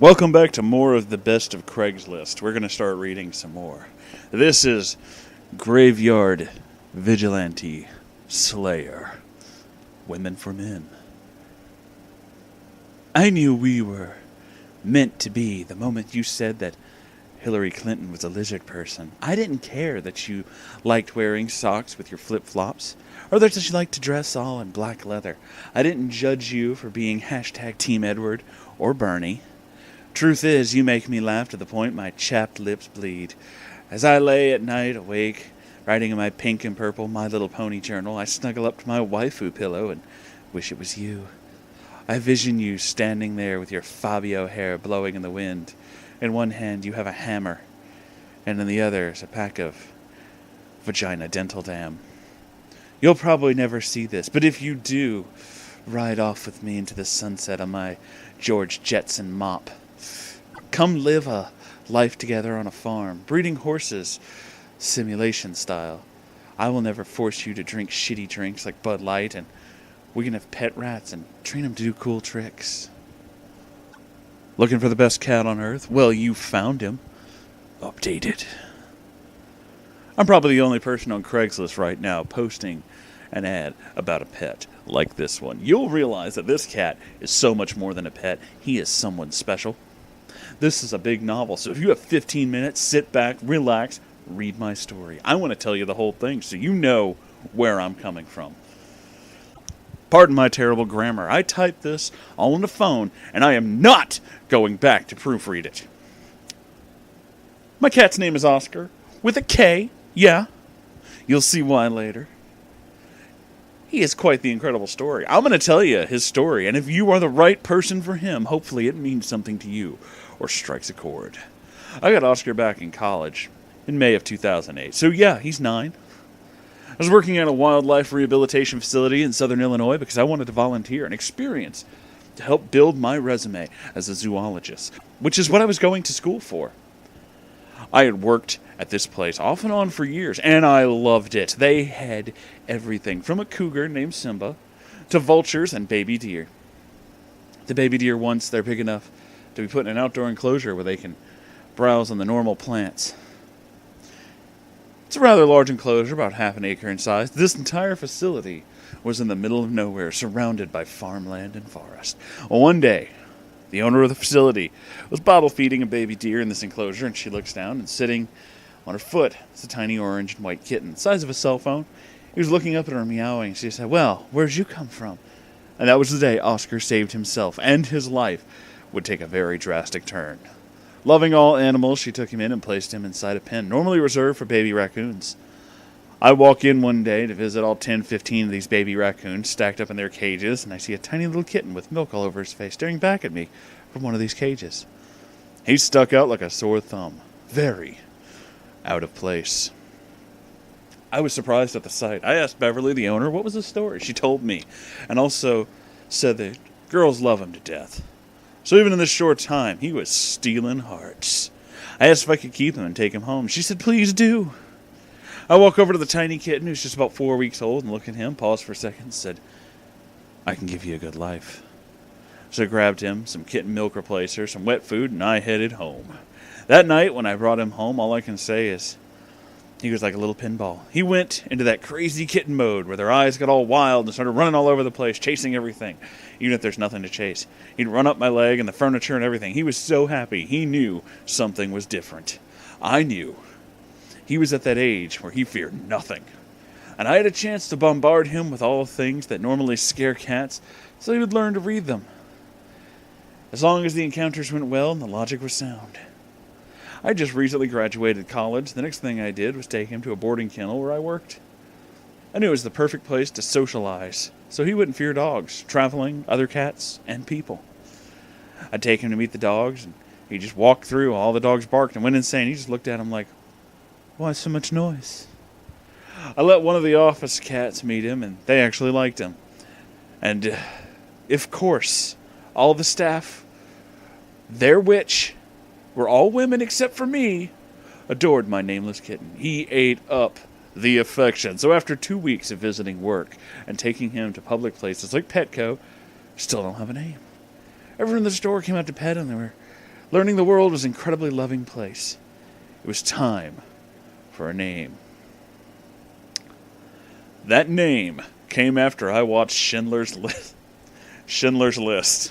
Welcome back to more of the best of Craigslist. We're going to start reading some more. This is Graveyard Vigilante Slayer. Women for Men. I knew we were meant to be the moment you said that Hillary Clinton was a lizard person. I didn't care that you liked wearing socks with your flip-flops, or that you liked to dress all in black leather. I didn't judge you for being hashtag Team Edward or Bernie. Truth is, you make me laugh to the point my chapped lips bleed. As I lay at night awake, writing in my pink and purple My Little Pony journal, I snuggle up to my waifu pillow and wish it was you. I vision you standing there with your Fabio hair blowing in the wind. In one hand you have a hammer, and in the other is a pack of vagina dental dam. You'll probably never see this, but if you do, ride off with me into the sunset on my George Jetson mop. Come live a life together on a farm, breeding horses, simulation style. I will never force you to drink shitty drinks like Bud Light, and we can have pet rats and train them to do cool tricks. Looking for the best cat on earth? Well, you found him. Updated. I'm probably the only person on Craigslist right now posting an ad about a pet like this one. You'll realize that this cat is so much more than a pet. He is someone special. This is a big novel, so if you have 15 minutes, sit back, relax, read my story. I want to tell you the whole thing so you know where I'm coming from. Pardon my terrible grammar. I typed this all on the phone, and I am not going back to proofread it. My cat's name is Oscar, with a K, yeah. You'll see why later. He is quite the incredible story. I'm going to tell you his story, and if you are the right person for him, hopefully it means something to you, or strikes a chord. I got Oscar back in college in May of 2008, so yeah, he's 9. I was working at a wildlife rehabilitation facility in southern Illinois because I wanted to volunteer and experience to help build my resume as a zoologist, which is what I was going to school for. I had worked at this place off and on for years, and I loved it. They had everything from a cougar named Simba to vultures and baby deer. The baby deer, once they're big enough to be put in an outdoor enclosure where they can browse on the normal plants. It's a rather large enclosure, about half an acre in size. This entire facility was in the middle of nowhere, surrounded by farmland and forest. Well, one day, the owner of the facility was bottle feeding a baby deer in this enclosure, and she looks down, and sitting on her foot is a tiny orange and white kitten, the size of a cell phone. He was looking up at her, meowing. She said, "Well, where'd you come from?" And that was the day Oscar saved himself, and his life would take a very drastic turn. Loving all animals, she took him in and placed him inside a pen, normally reserved for baby raccoons. I walk in one day to visit all 10, 15 of these baby raccoons stacked up in their cages, and I see a tiny little kitten with milk all over his face staring back at me from one of these cages. He stuck out like a sore thumb. Very out of place. I was surprised at the sight. I asked Beverly, the owner, what was the story. She told me, and also said that girls love him to death. So even in this short time, he was stealing hearts. I asked if I could keep him and take him home. She said, "Please do." I walk over to the tiny kitten, who's just about 4 weeks old, and look at him, pause for a second, and said, "I can give you a good life." So I grabbed him, some kitten milk replacer, some wet food, and I headed home. That night, when I brought him home, all I can say is, he was like a little pinball. He went into that crazy kitten mode where their eyes got all wild and started running all over the place, chasing everything, even if there's nothing to chase. He'd run up my leg and the furniture and everything. He was so happy. He knew something was different. I knew. He was at that age where he feared nothing. And I had a chance to bombard him with all things that normally scare cats, so he would learn to read them. As long as the encounters went well and the logic was sound. I just recently graduated college. The next thing I did was take him to a boarding kennel where I worked. I knew it was the perfect place to socialize, so he wouldn't fear dogs, traveling, other cats, and people. I'd take him to meet the dogs, and he just walked through. All the dogs barked and went insane. He just looked at him like, "Why so much noise?" I let one of the office cats meet him, and they actually liked him. And, of course, all the staff, their witch, were all women except for me, adored my nameless kitten. He ate up the affection. So after 2 weeks of visiting work and taking him to public places like Petco, still don't have a name. Everyone in the store came out to pet him. learning the world was an incredibly loving place. It was time for a name. That name came after I watched Schindler's List. Schindler's List.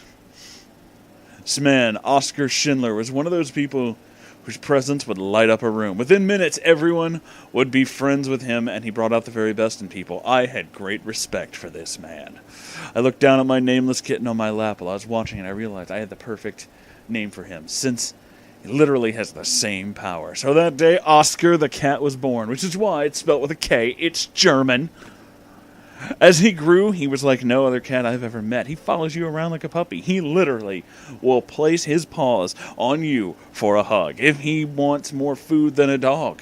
This man, Oskar Schindler, was one of those people whose presence would light up a room. Within minutes, everyone would be friends with him, and he brought out the very best in people. I had great respect for this man. I looked down at my nameless kitten on my lap while I was watching, and I realized I had the perfect name for him, since he literally has the same power. So that day, Oscar the cat was born, which is why it's spelled with a K. It's German. As he grew, he was like no other cat I've ever met. He follows you around like a puppy. He literally will place his paws on you for a hug. If he wants more food than a dog,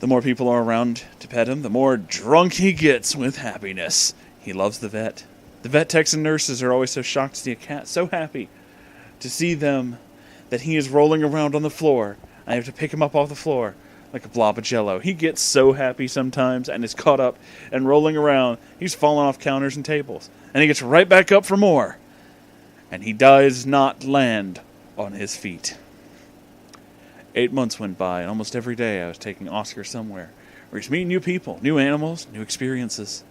the more people are around to pet him, the more drunk he gets with happiness. He loves the vet. The vet techs and nurses are always so shocked to see a cat, so happy to see them that he is rolling around on the floor. I have to pick him up off the floor like a blob of jello. He gets so happy sometimes and is caught up and rolling around. He's falling off counters and tables. And he gets right back up for more. And he does not land on his feet. 8 months went by, and almost every day I was taking Oscar somewhere where he's meeting new people, new animals, new experiences.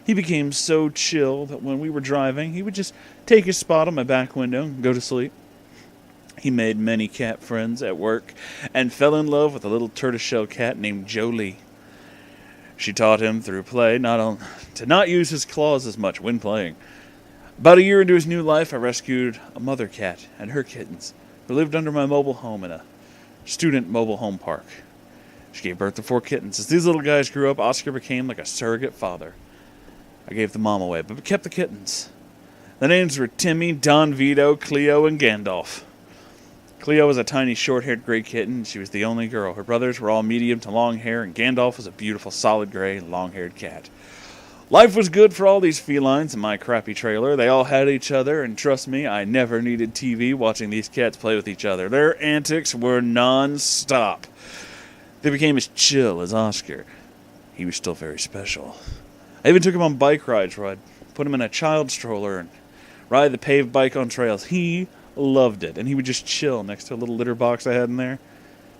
He became so chill that when we were driving, he would just take his spot on my back window and go to sleep. He made many cat friends at work and fell in love with a little tortoiseshell cat named Jolie. She taught him through play to not use his claws as much when playing. About a year into his new life, I rescued a mother cat and her kittens, who lived under my mobile home in a student mobile home park. She gave birth to 4 kittens. As these little guys grew up, Oscar became like a surrogate father. I gave the mom away, but kept the kittens. The names were Timmy, Don Vito, Cleo, and Gandalf. Cleo was a tiny, short-haired gray kitten, and she was the only girl. Her brothers were all medium to long hair, and Gandalf was a beautiful, solid gray, long-haired cat. Life was good for all these felines in my crappy trailer. They all had each other, and trust me, I never needed TV watching these cats play with each other. Their antics were non-stop. They became as chill as Oscar. He was still very special. I even took him on bike rides where I'd put him in a child stroller and ride the paved bike on trails. He loved it, and he would just chill next to a little litter box I had in there.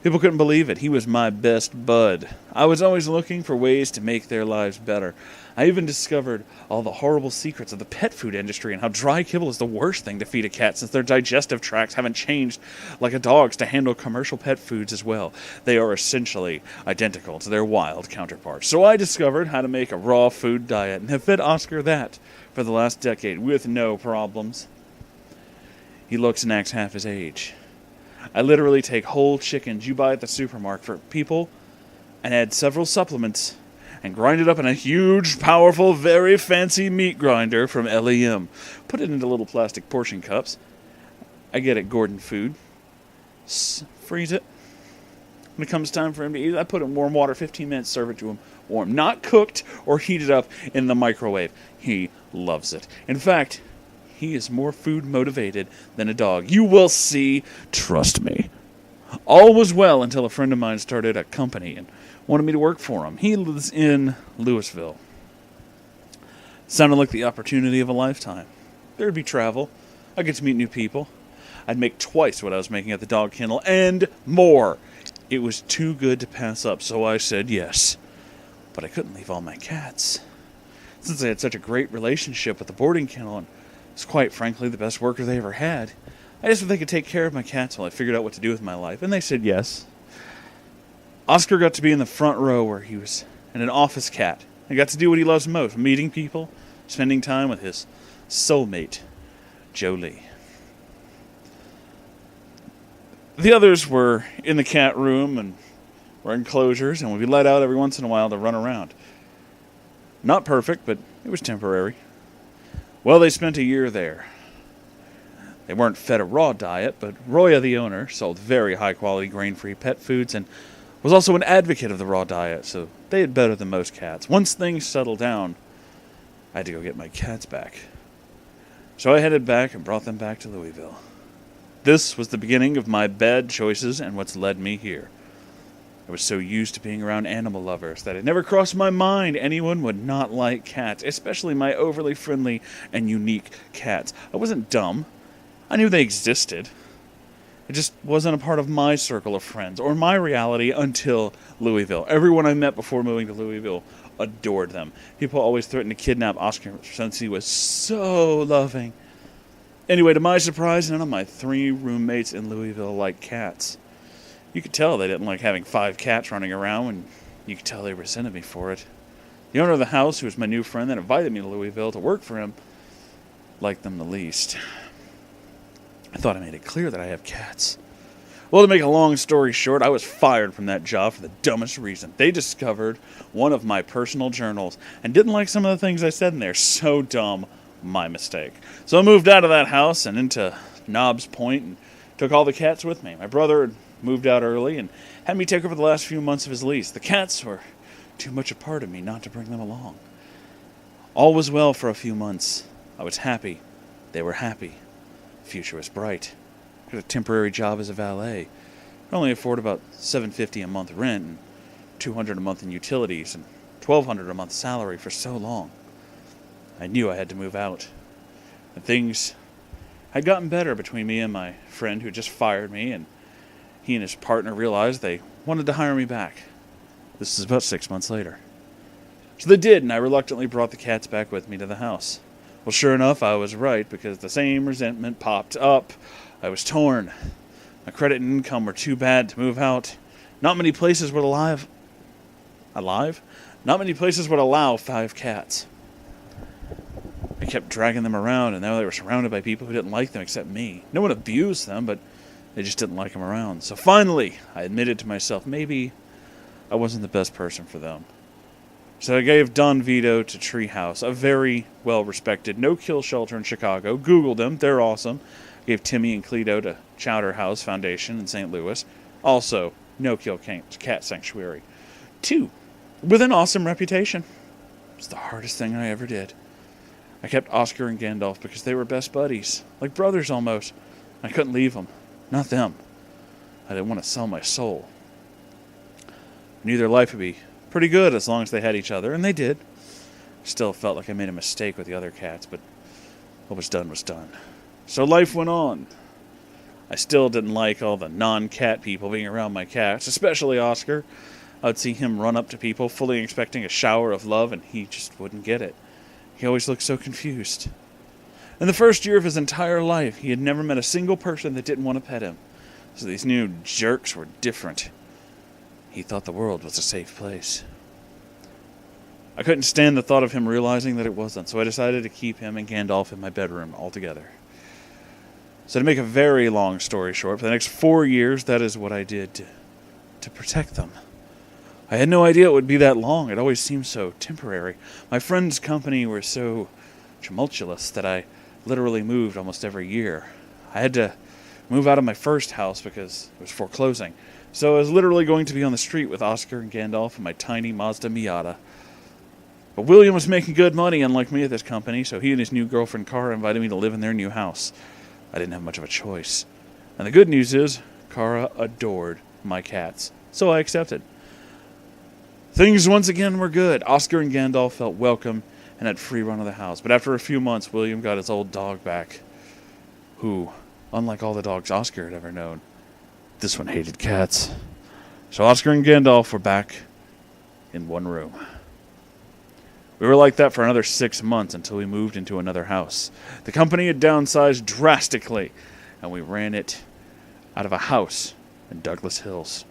People couldn't believe it. He was my best bud. I was always looking for ways to make their lives better. I even discovered all the horrible secrets of the pet food industry and how dry kibble is the worst thing to feed a cat, since their digestive tracts haven't changed like a dog's to handle commercial pet foods as well. They are essentially identical to their wild counterparts. So I discovered how to make a raw food diet and have fed Oscar that for the last decade with no problems. He looks and acts half his age. I literally take whole chickens you buy at the supermarket for people and add several supplements and grind it up in a huge, powerful, very fancy meat grinder from LEM. Put it into little plastic portion cups. I get it Gordon Food. Freeze it. When it comes time for him to eat it, I put it in warm water, 15 minutes, serve it to him warm. Not cooked or heated up in the microwave. He loves it. In fact, he is more food motivated than a dog. You will see. Trust me. All was well until a friend of mine started a company and wanted me to work for him. He lives in Louisville. Sounded like the opportunity of a lifetime. There'd be travel. I'd get to meet new people. I'd make twice what I was making at the dog kennel and more. It was too good to pass up, so I said yes. But I couldn't leave all my cats. Since I had such a great relationship with the boarding kennel and was quite frankly the best worker they ever had, I asked if they could take care of my cats while I figured out what to do with my life, and they said yes. Oscar got to be in the front row where he was an office cat. He got to do what he loves most, meeting people, spending time with his soulmate, Jolie. The others were in the cat room and were enclosures and would be let out every once in a while to run around. Not perfect, but it was temporary. Well, they spent a year there. They weren't fed a raw diet, but Roya, the owner, sold very high-quality grain-free pet foods and was also an advocate of the raw diet, so they had better than most cats. Once things settled down, I had to go get my cats back. So I headed back and brought them back to Louisville. This was the beginning of my bad choices and what's led me here. I was so used to being around animal lovers that it never crossed my mind anyone would not like cats, especially my overly friendly and unique cats. I wasn't dumb. I knew they existed. It just wasn't a part of my circle of friends or my reality until Louisville. Everyone I met before moving to Louisville adored them. People always threatened to kidnap Oscar since he was so loving. Anyway, to my surprise, none of my 3 roommates in Louisville liked cats. You could tell they didn't like having 5 cats running around, and you could tell they resented me for it. The owner of the house, who was my new friend that invited me to Louisville to work for him, liked them the least. I thought I made it clear that I have cats. Well, to make a long story short, I was fired from that job for the dumbest reason. They discovered one of my personal journals and didn't like some of the things I said in there. So dumb. My mistake. So I moved out of that house and into Knobs Point and took all the cats with me. My brother had moved out early and had me take over the last few months of his lease. The cats were too much a part of me not to bring them along. All was well for a few months. I was happy. They were happy. The future was bright. I got a temporary job as a valet. I could only afford about $750 a month rent and $200 a month in utilities and $1,200 a month salary for so long. I knew I had to move out. And things had gotten better between me and my friend who just fired me, and he and his partner realized they wanted to hire me back. This is about 6 months later. So they did, and I reluctantly brought the cats back with me to the house. Well, sure enough, I was right, because the same resentment popped up. I was torn. My credit and income were too bad to move out. Not many places would allow 5 cats. I kept dragging them around, and now they were surrounded by people who didn't like them except me. No one abused them, but they just didn't like them around. So finally, I admitted to myself, maybe I wasn't the best person for them. So I gave Don Vito to Treehouse, a very well-respected no-kill shelter in Chicago. Googled them, they're awesome. I gave Timmy and Cleto to Chowder House Foundation in St. Louis. Also, no-kill cat sanctuary. 2, with an awesome reputation. It was the hardest thing I ever did. I kept Oscar and Gandalf because they were best buddies, like brothers almost. I couldn't leave them. Not them. I didn't want to sell my soul. I knew their life would be pretty good as long as they had each other, and they did. Still felt like I made a mistake with the other cats, but what was done was done. So life went on. I still didn't like all the non-cat people being around my cats, especially Oscar. I would see him run up to people fully expecting a shower of love, and he just wouldn't get it. He always looked so confused. In the first year of his entire life, he had never met a single person that didn't want to pet him. So these new jerks were different. He thought the world was a safe place. I couldn't stand the thought of him realizing that it wasn't, so I decided to keep him and Gandalf in my bedroom altogether. So to make a very long story short, for the next 4 years, that is what I did to protect them. I had no idea it would be that long. It always seemed so temporary. My friend's company were so tumultuous that I literally moved almost every year. I had to move out of my first house because it was foreclosing. So I was literally going to be on the street with Oscar and Gandalf and my tiny Mazda Miata. But William was making good money, unlike me, at this company, so he and his new girlfriend Cara invited me to live in their new house. I didn't have much of a choice. And the good news is, Cara adored my cats, so I accepted. Things once again were good. Oscar and Gandalf felt welcome and had free run of the house. But after a few months, William got his old dog back, who, unlike all the dogs Oscar had ever known, this one hated cats. So Oscar and Gandalf were back in one room. We were like that for another 6 months until we moved into another house. The company had downsized drastically, and we ran it out of a house in Douglas Hills.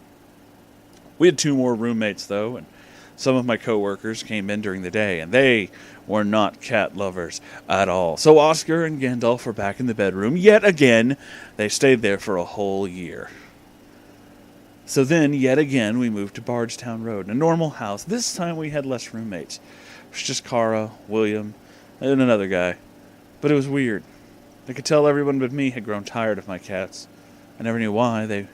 We had 2 more roommates, though, and some of my coworkers came in during the day, and they were not cat lovers at all. So Oscar and Gandalf were back in the bedroom. Yet again, they stayed there for a whole year. So then, yet again, we moved to Bardstown Road, a normal house. This time we had less roommates. It was just Cara, William, and another guy. But it was weird. I could tell everyone but me had grown tired of my cats. I never knew why. They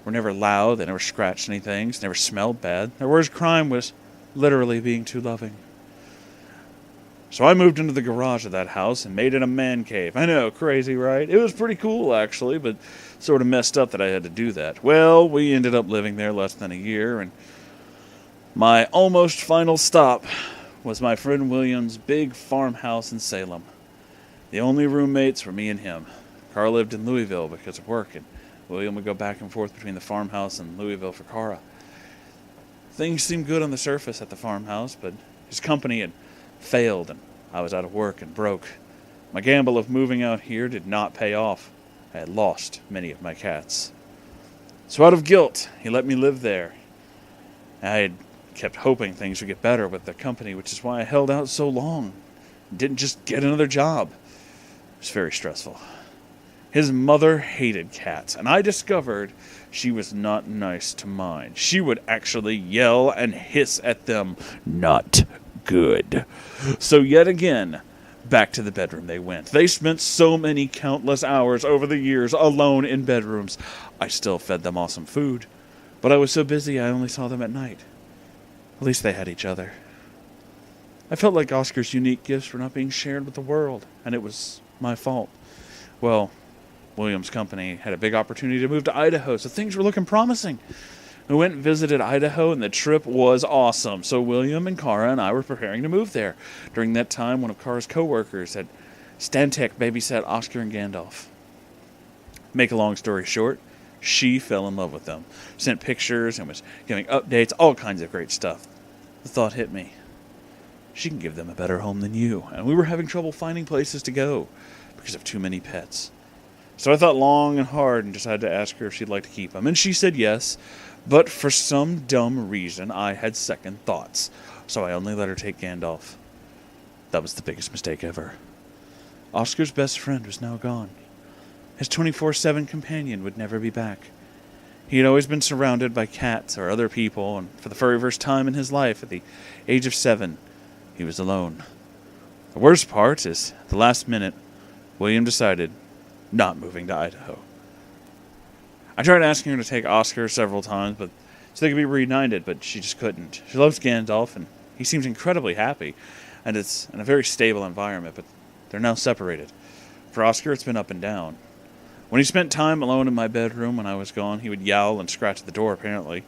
were never loud, they never scratched anything, never smelled bad. Their worst crime was literally being too loving. So I moved into the garage of that house and made it a man cave. I know, crazy, right? It was pretty cool, actually, but sort of messed up that I had to do that. Well, we ended up living there less than a year, and my almost final stop was my friend William's big farmhouse in Salem. The only roommates were me and him. Carl lived in Louisville because of work, and William would go back and forth between the farmhouse and Louisville for Cara. Things seemed good on the surface at the farmhouse, but his company had failed, and I was out of work and broke. My gamble of moving out here did not pay off. I had lost many of my cats. So out of guilt, he let me live there. I had kept hoping things would get better with the company, which is why I held out so long. Didn't just get another job. It was very stressful. His mother hated cats, and I discovered she was not nice to mine. She would actually yell and hiss at them. Not good. So yet again, back to the bedroom they went. They spent so many countless hours over the years alone in bedrooms. I still fed them awesome food, but I was so busy I only saw them at night. At least they had each other. I felt like Oscar's unique gifts were not being shared with the world, and it was my fault. Well, William's company had a big opportunity to move to Idaho, so things were looking promising. We went and visited Idaho, and the trip was awesome. So William and Cara and I were preparing to move there. During that time, one of Cara's co-workers at Stantec babysat Oscar and Gandalf. Make a long story short, she fell in love with them, sent pictures and was giving updates, all kinds of great stuff. The thought hit me. She can give them a better home than you, and we were having trouble finding places to go because of too many pets. So I thought long and hard and decided to ask her if she'd like to keep them. And she said yes, but for some dumb reason I had second thoughts. So I only let her take Gandalf. That was the biggest mistake ever. Oscar's best friend was now gone. His 24/7 companion would never be back. He had always been surrounded by cats or other people, and for the very first time in his life, at the age of 7, he was alone. The worst part is, at the last minute, William decided not moving to Idaho. I tried asking her to take Oscar several times, so they could be reunited, but she just couldn't. She loves Gandalf, and he seems incredibly happy, and it's in a very stable environment, but they're now separated. For Oscar, it's been up and down. When he spent time alone in my bedroom when I was gone, he would yowl and scratch at the door, apparently.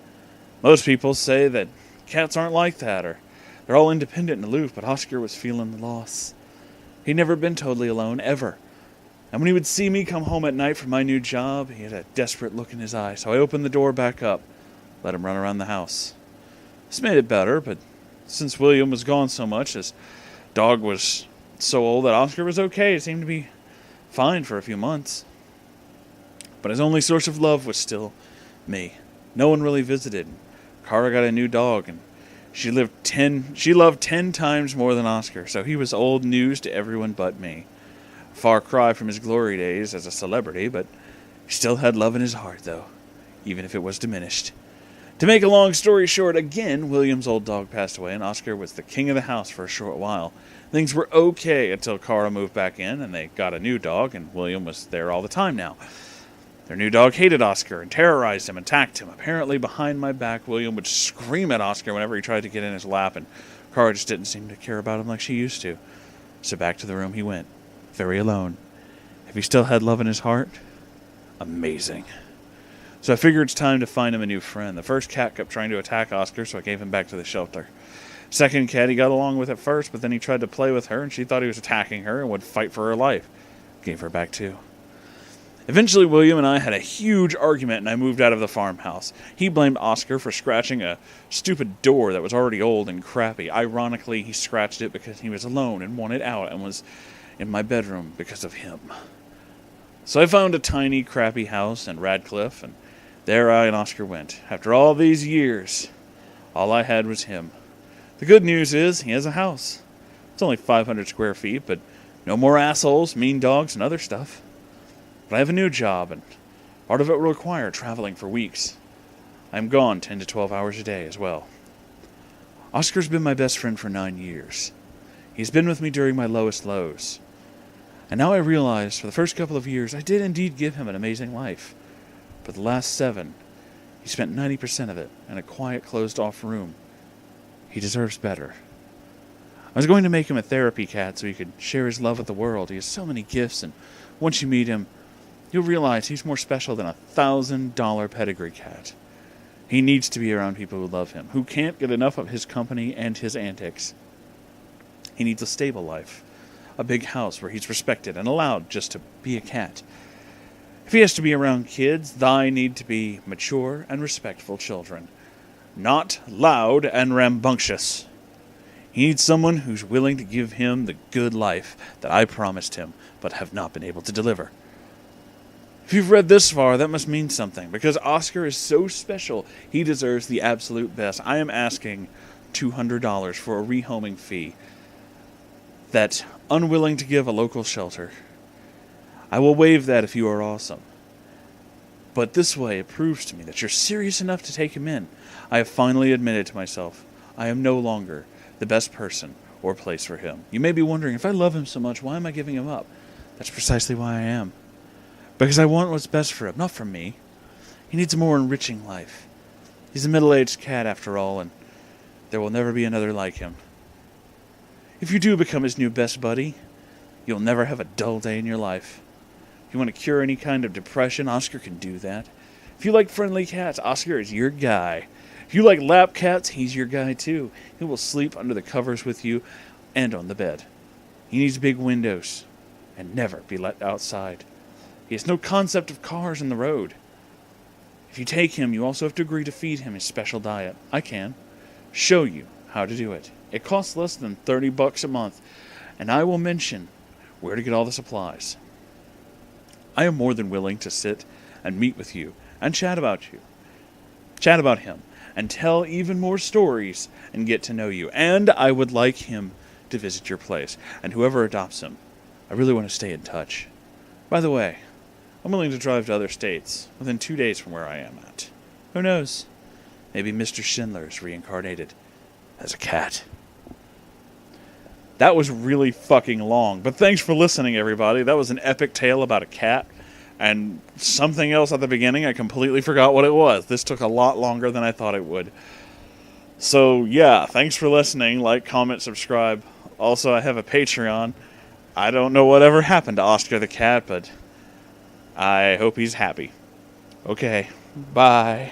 Most people say that cats aren't like that, or they're all independent and aloof, but Oscar was feeling the loss. He'd never been totally alone, ever. And when he would see me come home at night from my new job, he had a desperate look in his eye. So I opened the door back up, let him run around the house. This made it better, but since William was gone so much, his dog was so old that Oscar was okay. It seemed to be fine for a few months. But his only source of love was still me. No one really visited. Cara got a new dog, and she loved 10 times more than Oscar, so he was old news to everyone but me. Far cry from his glory days as a celebrity, but he still had love in his heart, though, even if it was diminished. To make a long story short, again, William's old dog passed away, and Oscar was the king of the house for a short while. Things were okay until Cara moved back in, and they got a new dog, and William was there all the time now. Their new dog hated Oscar and terrorized him, attacked him. Apparently, behind my back, William would scream at Oscar whenever he tried to get in his lap, and Cara just didn't seem to care about him like she used to. So back to the room he went, very alone. If he still had love in his heart, amazing. So I figured it's time to find him a new friend. The first cat kept trying to attack Oscar, so I gave him back to the shelter. Second cat he got along with at first, but then he tried to play with her, and she thought he was attacking her and would fight for her life. Gave her back too. Eventually, William and I had a huge argument, and I moved out of the farmhouse. He blamed Oscar for scratching a stupid door that was already old and crappy. Ironically, he scratched it because he was alone and wanted out and was in my bedroom because of him. So I found a tiny, crappy house in Radcliffe, and there I and Oscar went. After all these years, all I had was him. The good news is he has a house. It's only 500 square feet, but no more assholes, mean dogs, and other stuff. But I have a new job, and part of it will require traveling for weeks. I'm gone 10 to 12 hours a day as well. Oscar's been my best friend for 9 years. He's been with me during my lowest lows. And now I realize, for the first couple of years, I did indeed give him an amazing life. But the last 7, he spent 90% of it in a quiet, closed-off room. He deserves better. I was going to make him a therapy cat so he could share his love with the world. He has so many gifts, and once you meet him, you'll realize he's more special than a $1,000 pedigree cat. He needs to be around people who love him, who can't get enough of his company and his antics. He needs a stable life, a big house where he's respected and allowed just to be a cat. If he has to be around kids, they need to be mature and respectful children, not loud and rambunctious. He needs someone who's willing to give him the good life that I promised him, but have not been able to deliver. If you've read this far, that must mean something, because Oscar is so special, he deserves the absolute best. I am asking $200 for a rehoming fee that unwilling to give a local shelter. I will waive that if you are awesome. But this way it proves to me that you're serious enough to take him in. I have finally admitted to myself, I am no longer the best person or place for him. You may be wondering, if I love him so much, why am I giving him up? That's precisely why I am. Because I want what's best for him, not for me. He needs a more enriching life. He's a middle-aged cat after all, and there will never be another like him. If you do become his new best buddy, you'll never have a dull day in your life. If you want to cure any kind of depression, Oscar can do that. If you like friendly cats, Oscar is your guy. If you like lap cats, he's your guy too. He will sleep under the covers with you and on the bed. He needs big windows and never be let outside. He has no concept of cars on the road. If you take him, you also have to agree to feed him a special diet. I can show you how to do it. It costs less than $30 a month, and I will mention where to get all the supplies. I am more than willing to sit and meet with you and chat about him, and tell even more stories and get to know you. And I would like him to visit your place, and whoever adopts him. I really want to stay in touch. By the way, I'm willing to drive to other states within 2 days from where I am at. Who knows? Maybe Mr. Schindler is reincarnated as a cat. That was really fucking long, but thanks for listening, everybody. That was an epic tale about a cat and something else at the beginning. I completely forgot what it was. This took a lot longer than I thought it would. So, yeah, thanks for listening. Like, comment, subscribe. Also, I have a Patreon. I don't know whatever happened to Oscar the cat, but I hope he's happy. Okay, bye.